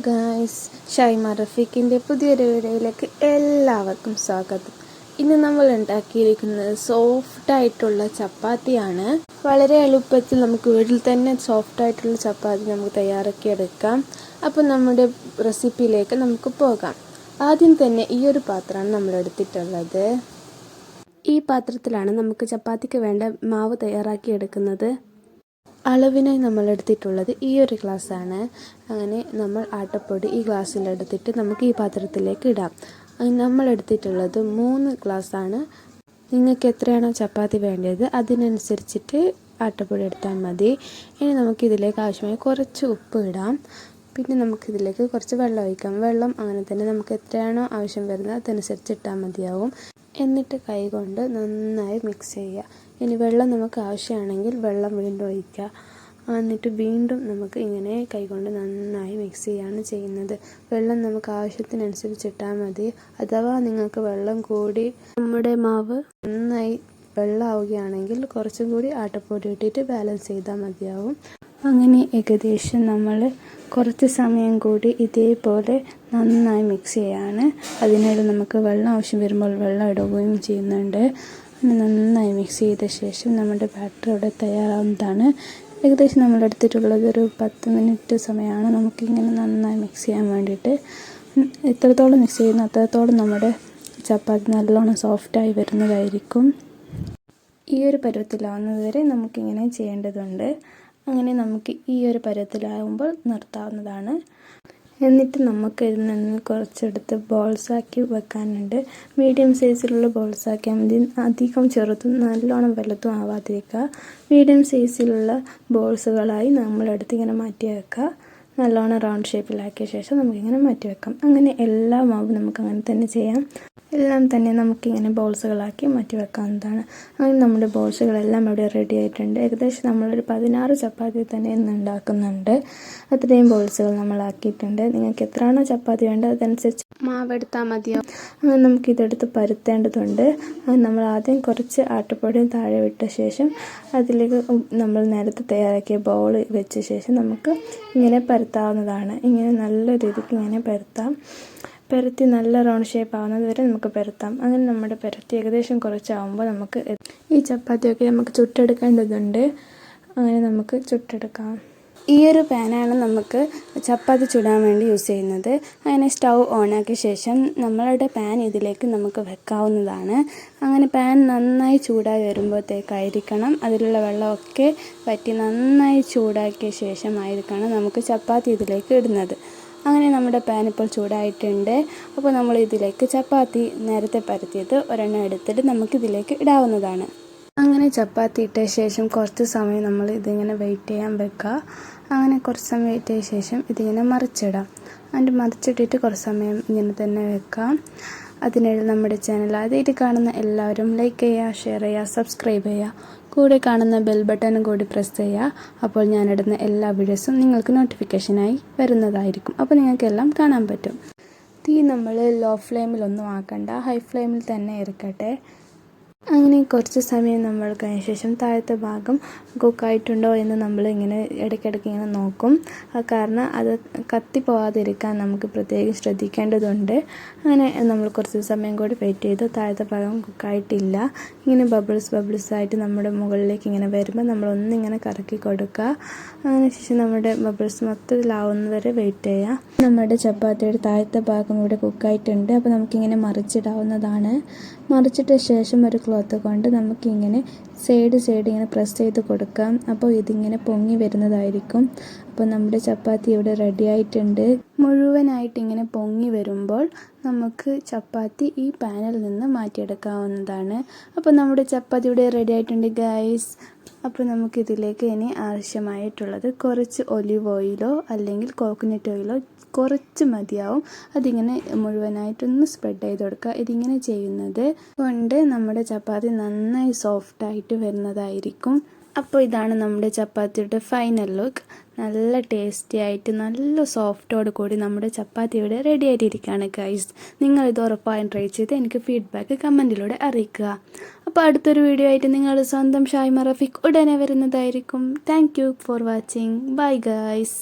Guys, Shaima റഫീഖിൻ്റെ പുതിയൊരു വീഡിയോയിലേക്ക് എല്ലാവർക്കും സ്വാഗതം. ഇന്ന് നമ്മൾ ഉണ്ടാക്കിയിരിക്കുന്നത് സോഫ്റ്റായിട്ടുള്ള ചപ്പാത്തിയാണ്. വളരെ എളുപ്പത്തിൽ നമുക്ക് വീട്ടിൽ തന്നെ സോഫ്റ്റായിട്ടുള്ള ചപ്പാത്തി നമുക്ക് തയ്യാറാക്കിയെടുക്കാം. അപ്പോൾ നമ്മുടെ റെസിപ്പിയിലേക്ക് നമുക്ക് പോകാം. ആദ്യം തന്നെ ഈ ഒരു പാത്രമാണ് നമ്മൾ എടുത്തിട്ടുള്ളത്. ഈ പാത്രത്തിലാണ് നമുക്ക് ചപ്പാത്തിക്ക് വേണ്ട മാവ് തയ്യാറാക്കിയെടുക്കുന്നത്. അളവിനായി നമ്മൾ എടുത്തിട്ടുള്ളത് ഈ ഒരു ഗ്ലാസ്സാണ്. അങ്ങനെ നമ്മൾ ആട്ടപ്പൊടി ഈ ഗ്ലാസ്സിലെടുത്തിട്ട് നമുക്ക് ഈ പാത്രത്തിലേക്ക് ഇടാം. നമ്മൾ എടുത്തിട്ടുള്ളത് 3 ഗ്ലാസ്സാണ്. നിങ്ങൾക്ക് എത്രയാണോ ചപ്പാത്തി വേണ്ടത് അതിനനുസരിച്ചിട്ട് ആട്ടപ്പൊടി എടുത്താൽ മതി. ഇനി നമുക്കിതിലേക്ക് ആവശ്യമായി കുറച്ച് ഉപ്പ് ഇടാം. പിന്നെ നമുക്കിതിലേക്ക് കുറച്ച് വെള്ളം ഒഴിക്കാം. വെള്ളം അങ്ങനെ തന്നെ നമുക്ക് എത്രയാണോ ആവശ്യം വരുന്നത് അതനുസരിച്ച് ഇട്ടാൽ മതിയാവും. എന്നിട്ട് കൈകൊണ്ട് നന്നായി മിക്സ് ചെയ്യുക. ഇനി വെള്ളം നമുക്ക് ആവശ്യമാണെങ്കിൽ വെള്ളം വീണ്ടും ഒഴിക്കുക. എന്നിട്ട് വീണ്ടും നമുക്ക് ഇങ്ങനെ കൈകൊണ്ട് നന്നായി മിക്സ് ചെയ്യുകയാണ് ചെയ്യുന്നത്. വെള്ളം നമുക്ക് ആവശ്യത്തിനനുസരിച്ച് ഇട്ടാൽ മതി. അഥവാ നിങ്ങൾക്ക് വെള്ളം കൂടി നമ്മുടെ മാവ് നന്നായി വെള്ളമാവുകയാണെങ്കിൽ കുറച്ചും കൂടി ആട്ടപ്പൊടി ഇട്ടിട്ട് ബാലൻസ് ചെയ്താൽ മതിയാവും. അങ്ങനെ ഏകദേശം നമ്മൾ കുറച്ച് സമയം കൂടി ഇതേപോലെ നന്നായി മിക്സ് ചെയ്യാണ്. അതിനിടെ നമുക്ക് വെള്ളം ആവശ്യം വരുമ്പോൾ വെള്ളം ഇടുകയും ചെയ്യുന്നുണ്ട്. നന്നായി മിക്സ് ചെയ്ത ശേഷം നമ്മുടെ ബാറ്റർ ഇവിടെ തയ്യാറാവുന്നതാണ്. ഏകദേശം നമ്മൾ എടുത്തിട്ടുള്ളത് ഒരു 10 മിനിറ്റ് സമയമാണ് നമുക്കിങ്ങനെ നന്നായി മിക്സ് ചെയ്യാൻ വേണ്ടിയിട്ട്. എത്രത്തോളം മിക്സ് ചെയ്യുന്നു അത്രത്തോളം നമ്മുടെ ചപ്പാത്തി നല്ലോണം സോഫ്റ്റായി വരുന്നതായിരിക്കും. ഈ ഒരു പരുവത്തിലാവുന്നത് വരെ നമുക്കിങ്ങനെ ചെയ്യേണ്ടതുണ്ട്. അങ്ങനെ നമുക്ക് ഈ ഒരു പരുവത്തിലാവുമ്പോൾ നിർത്താവുന്നതാണ്. എന്നിട്ട് നമുക്ക് ഇതിൽ നിന്ന് കുറച്ചെടുത്ത് ബോൾസാക്കി വെക്കാനുണ്ട്. മീഡിയം സൈസിലുള്ള ബോൾസാക്കിയാൽ മതി. അധികം ചെറുതും നല്ലോണം വലുതും ആവാതിരിക്കുക. മീഡിയം സൈസിലുള്ള ബോൾസുകളായി നമ്മളെടുത്ത് ഇങ്ങനെ മാറ്റി വെക്കുക. നല്ലോണം റൗണ്ട് ഷേപ്പിലാക്കിയ ശേഷം നമുക്കിങ്ങനെ മാറ്റി വെക്കാം. അങ്ങനെ എല്ലാ മാവും നമുക്കങ്ങനെ തന്നെ ചെയ്യാം. എല്ലാം തന്നെ നമുക്കിങ്ങനെ ബോൾസുകളാക്കി മാറ്റി വെക്കാവുന്നതാണ്. അങ്ങനെ നമ്മുടെ ബോൾസുകളെല്ലാം ഇവിടെ റെഡി ആയിട്ടുണ്ട്. ഏകദേശം നമ്മളൊരു 16 ചപ്പാത്തി തന്നെ ഇന്ന് ഉണ്ടാക്കുന്നുണ്ട്. അത്രയും ബോൾസുകൾ നമ്മളാക്കിയിട്ടുണ്ട്. നിങ്ങൾക്ക് എത്രയാണോ ചപ്പാത്തി വേണ്ടത് അതനുസരിച്ച് മാവെടുത്താൽ മതിയാവും. അങ്ങനെ നമുക്കിതെടുത്ത് പരത്തേണ്ടതുണ്ട്. നമ്മൾ ആദ്യം കുറച്ച് ആട്ടപ്പൊടി താഴെ വിട്ട ശേഷം അതിലേക്ക് നമ്മൾ നേരത്തെ തയ്യാറാക്കിയ ബോൾ വെച്ച ശേഷം നമുക്ക് ഇങ്ങനെ പരത്താവുന്നതാണ്. ഇങ്ങനെ നല്ല രീതിക്ക് ഇങ്ങനെ പരത്തി നല്ല റൗണ്ട് ഷേപ്പ് ആവുന്നത് വരെ നമുക്ക് പരത്താം. അങ്ങനെ നമ്മുടെ പരത്തി ഏകദേശം കുറച്ചാവുമ്പോൾ നമുക്ക് ഈ ചപ്പാത്തിയൊക്കെ നമുക്ക് ചുട്ടെടുക്കേണ്ടതുണ്ട്. അങ്ങനെ നമുക്ക് ചുട്ടെടുക്കാം. ഈ ഒരു പാനാണ് നമുക്ക് ചപ്പാത്തി ചുടാൻ വേണ്ടി യൂസ് ചെയ്യുന്നത്. അങ്ങനെ സ്റ്റൗ ഓണാക്കിയ ശേഷം നമ്മളുടെ പാൻ ഇതിലേക്ക് നമുക്ക് വെക്കാവുന്നതാണ്. അങ്ങനെ പാൻ നന്നായി ചൂടായി വരുമ്പോഴത്തേക്കായിരിക്കണം അതിലുള്ള വെള്ളമൊക്കെ വറ്റി നന്നായി ചൂടാക്കിയ ശേഷമായിരിക്കണം നമുക്ക് ചപ്പാത്തി ഇതിലേക്ക് ഇടുന്നത്. അങ്ങനെ നമ്മുടെ പാൻ ഇപ്പോൾ ചൂടായിട്ടുണ്ട്. അപ്പോൾ നമ്മൾ ഇതിലേക്ക് ചപ്പാത്തി നേരത്തെ പരത്തിയത് ഒരെണ്ണം എടുത്തിട്ട് നമുക്കിതിലേക്ക് ഇടാവുന്നതാണ്. അങ്ങനെ ചപ്പാത്തി ഇട്ട ശേഷം കുറച്ച് സമയം നമ്മൾ ഇതിങ്ങനെ വെയിറ്റ് ചെയ്യാൻ വെക്കുക. അങ്ങനെ കുറച്ച് സമയം വെയിറ്റ് ചെയ്ത ശേഷം ഇതിങ്ങനെ മറിച്ചിടാം. എന്നിട്ട് മറിച്ചിട്ടിട്ട് കുറച്ച് സമയം ഇങ്ങനെ തന്നെ വെക്കാം. അതിനിടെ നമ്മുടെ ചാനൽ ആദ്യമായിട്ട് കാണുന്ന എല്ലാവരും ലൈക്ക് ചെയ്യുക, ഷെയർ ചെയ്യുക, സബ്സ്ക്രൈബ് ചെയ്യുക. കൂടെ കാണുന്ന ബെൽ ബട്ടണും കൂടി പ്രസ് ചെയ്യുക. അപ്പോൾ ഞാനിടുന്ന എല്ലാ വീഡിയോസും നിങ്ങൾക്ക് നോട്ടിഫിക്കേഷനായി വരുന്നതായിരിക്കും. അപ്പോൾ നിങ്ങൾക്കെല്ലാം കാണാൻ പറ്റും. തീ നമ്മൾ ലോ ഫ്ലെയിമിലൊന്നും ആക്കണ്ട, ഹൈ ഫ്ലെയിമിൽ തന്നെ ഇരിക്കട്ടെ. അങ്ങനെ കുറച്ച് സമയം നമ്മൾ കഴിഞ്ഞ ശേഷം താഴത്തെ ഭാഗം കുക്കായിട്ടുണ്ടോ എന്ന് നമ്മൾ ഇങ്ങനെ ഇടയ്ക്കിടയ്ക്ക് ഇങ്ങനെ നോക്കും. കാരണം അത് കത്തിപ്പോവാതിരിക്കാൻ നമുക്ക് പ്രത്യേകം ശ്രദ്ധിക്കേണ്ടതുണ്ട്. അങ്ങനെ നമ്മൾ കുറച്ച് സമയം കൂടി വെയിറ്റ് ചെയ്തു. താഴത്തെ ഭാഗം കുക്കായിട്ടില്ല. ഇങ്ങനെ ബബിൾസ് ആയിട്ട് നമ്മുടെ മുകളിലേക്ക് ഇങ്ങനെ വരുമ്പോൾ നമ്മളൊന്നിങ്ങനെ കറക്കി കൊടുക്കുക. അതിനുശേഷം നമ്മുടെ ബബിൾസ് മൊത്തത്തിലാവുന്നവരെ വെയിറ്റ് ചെയ്യുക. നമ്മുടെ ചപ്പാത്തിയുടെ താഴത്തെ ഭാഗം ഇവിടെ കുക്കായിട്ടുണ്ട്. അപ്പോൾ നമുക്കിങ്ങനെ മറിച്ചിടാവുന്നതാണ്. മറിച്ചിട്ട ശേഷം ഒരു ക്ലോത്ത് കൊണ്ട് നമുക്കിങ്ങനെ സൈഡ് ഇങ്ങനെ പ്രസ് ചെയ്ത് കൊടുക്കാം. അപ്പോൾ ഇതിങ്ങനെ പൊങ്ങി വരുന്നതായിരിക്കും. അപ്പോൾ നമ്മുടെ ചപ്പാത്തി ഇവിടെ റെഡി ആയിട്ടുണ്ട്. മുഴുവനായിട്ട് ഇങ്ങനെ പൊങ്ങി വരുമ്പോൾ നമുക്ക് ചപ്പാത്തി ഈ പാനിൽ നിന്ന് മാറ്റിയെടുക്കാവുന്നതാണ്. അപ്പോൾ നമ്മുടെ ചപ്പാത്തി ഇവിടെ റെഡി ആയിട്ടുണ്ട് ഗൈസ്. അപ്പോൾ നമുക്കിതിലേക്ക് ഇനി ആവശ്യമായിട്ടുള്ളത് കുറച്ച് ഒലിവ് ഓയിലോ അല്ലെങ്കിൽ കോക്കനട്ട് ഓയിലോ കുറച്ച് മതിയാവും. അതിങ്ങനെ മുഴുവനായിട്ടൊന്ന് സ്പ്രെഡ് ചെയ്ത് കൊടുക്കുക. ഇതിങ്ങനെ ചെയ്യുന്നത് കൊണ്ട് നമ്മുടെ ചപ്പാത്തി നന്നായി സോഫ്റ്റായിട്ട് വരുന്നതായിരിക്കും. അപ്പോൾ ഇതാണ് നമ്മുടെ ചപ്പാത്തിയുടെ ഫൈനൽ ലുക്ക്. നല്ല ടേസ്റ്റി ആയിട്ട് നല്ല സോഫ്റ്റോട് കൂടി നമ്മുടെ ചപ്പാത്തി ഇവിടെ റെഡി ആയിട്ടിരിക്കുകയാണ് ഗൈസ്. നിങ്ങളിത് ഉറപ്പായും ട്രൈ ചെയ്ത് എനിക്ക് ഫീഡ്ബാക്ക് കമൻറ്റിലൂടെ അറിയിക്കുക. അപ്പോൾ അടുത്തൊരു വീഡിയോ ആയിട്ട് നിങ്ങളുടെ സ്വന്തം ഷൈമ റഫീഖ് ഉടനെ വരുന്നതായിരിക്കും. Thank you for watching. Bye guys.